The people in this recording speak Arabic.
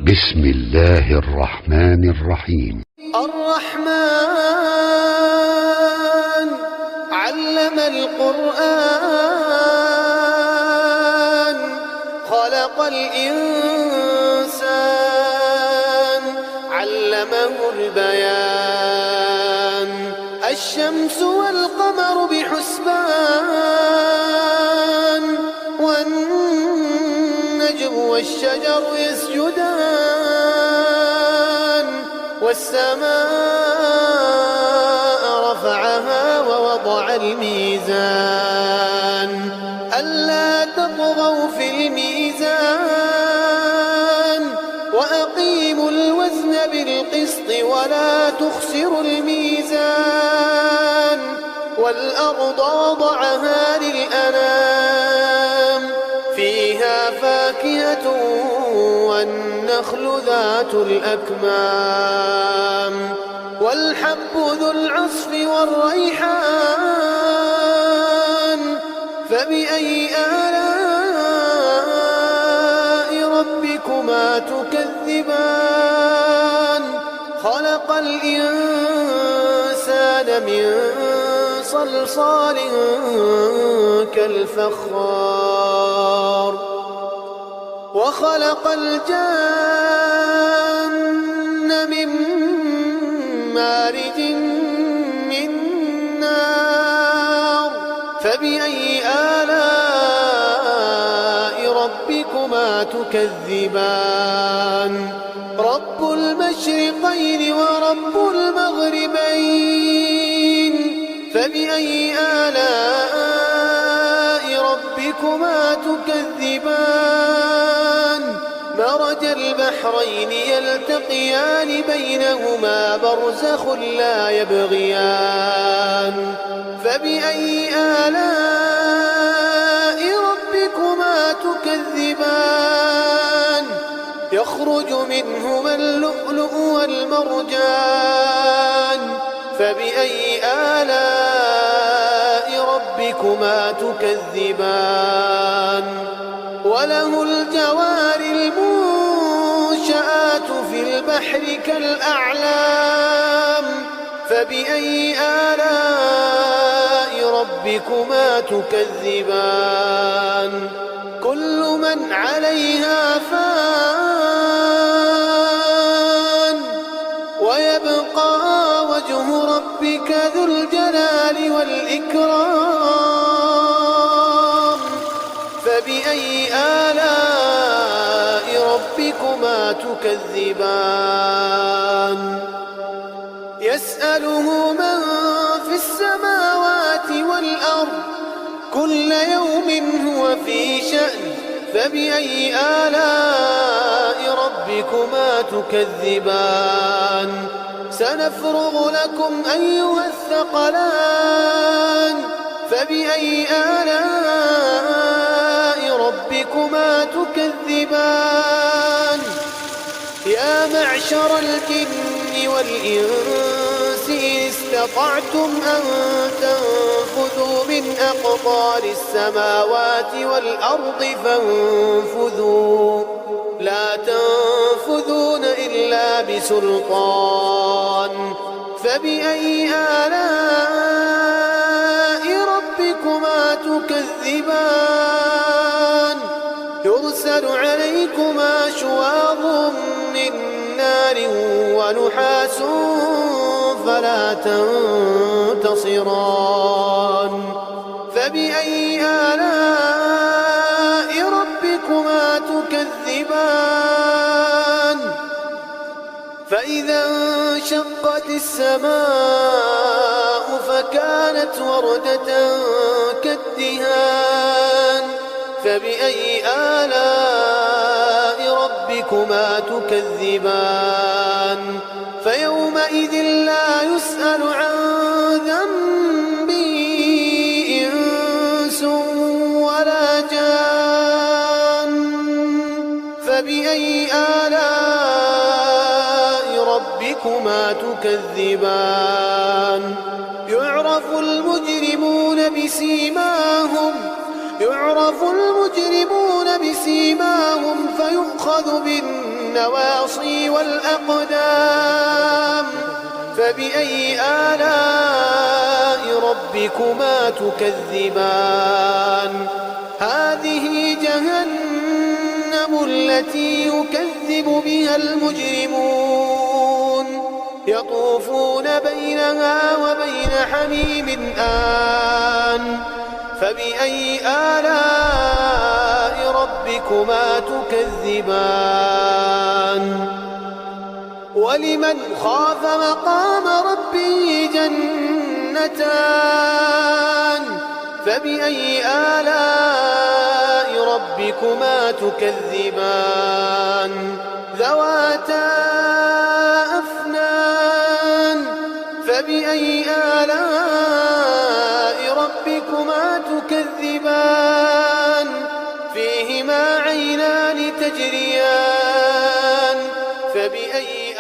بسم الله الرحمن الرحيم. الرحمن علم القرآن خلق الإنسان علمه البيان الشمس والقمر بحسبان والنجم والشجر يسجدان والسماء رفعها ووضع الميزان ألا تطغوا في الميزان وأقيموا الوزن بالقسط ولا تخسروا الميزان والأرض وضعها للأنام فيها فاكهة والنخل ذات الأكمام والحب ذو العصف والريحان فبأي آلاء ربكما تكذبان خلق الإنسان من صلصال كالفخار وخلق الجن من مارج من نار فبأي آلاء ربكما تكذبان رب المشرقين ورب المغربين فبأي آلاء ربكما تكذبان مرج البحرين يلتقيان بينهما برزخ لا يبغيان فبأي آلاء ربكما تكذبان يخرج منهما اللؤلؤ والمرجان فبأي آلاء ربكما تكذبان وله الجوار المنشآت في البحر كالأعلام فبأي آلاء ربكما تكذبان كل من عليها فان ويبقى وجه ربك ذو الجلال والإكرام فبأي آلاء ربكما تكذبان يسأله من في السماوات والأرض كل يوم هو في شأن فبأي آلاء ربكما تكذبان سنفرغ لكم أيها الثقلان فبأي آلاء ربكما تكذبان يا معشر الجن والإنس إن استطعتم أن تنفذوا من أقطار السماوات والأرض فانفذوا لا تنفذون إلا بسلطان فبأي آلاء ربكما تكذبان يرسل عليكما شواظ من نار ونحاس فلا تنتصران فبأي آلاء ربكما تكذبان فإذا انشقت السماء فكانت وردة كالدهان فبأي آلاء ربكما تكذبان فيومئذ لا يسأل عن ذنبه إنس ولا جان فبأي آلاء ربكما تكذبان يعرف المجرمون بسيماهم يعرف المجرمون بسيماهم فيؤخذ بالنواصي والأقدام فبأي آلاء ربكما تكذبان هذه جهنم التي يكذب بها المجرمون يطوفون بينها وبين حميم آن فبأي آلاء ربكما تكذبان ولمن خاف مقام ربه جنتان فبأي آلاء ربكما تكذبان ذواتا أفنان فبأي آلاء ربكما تكذبان فيهما عينان تجريان فبأي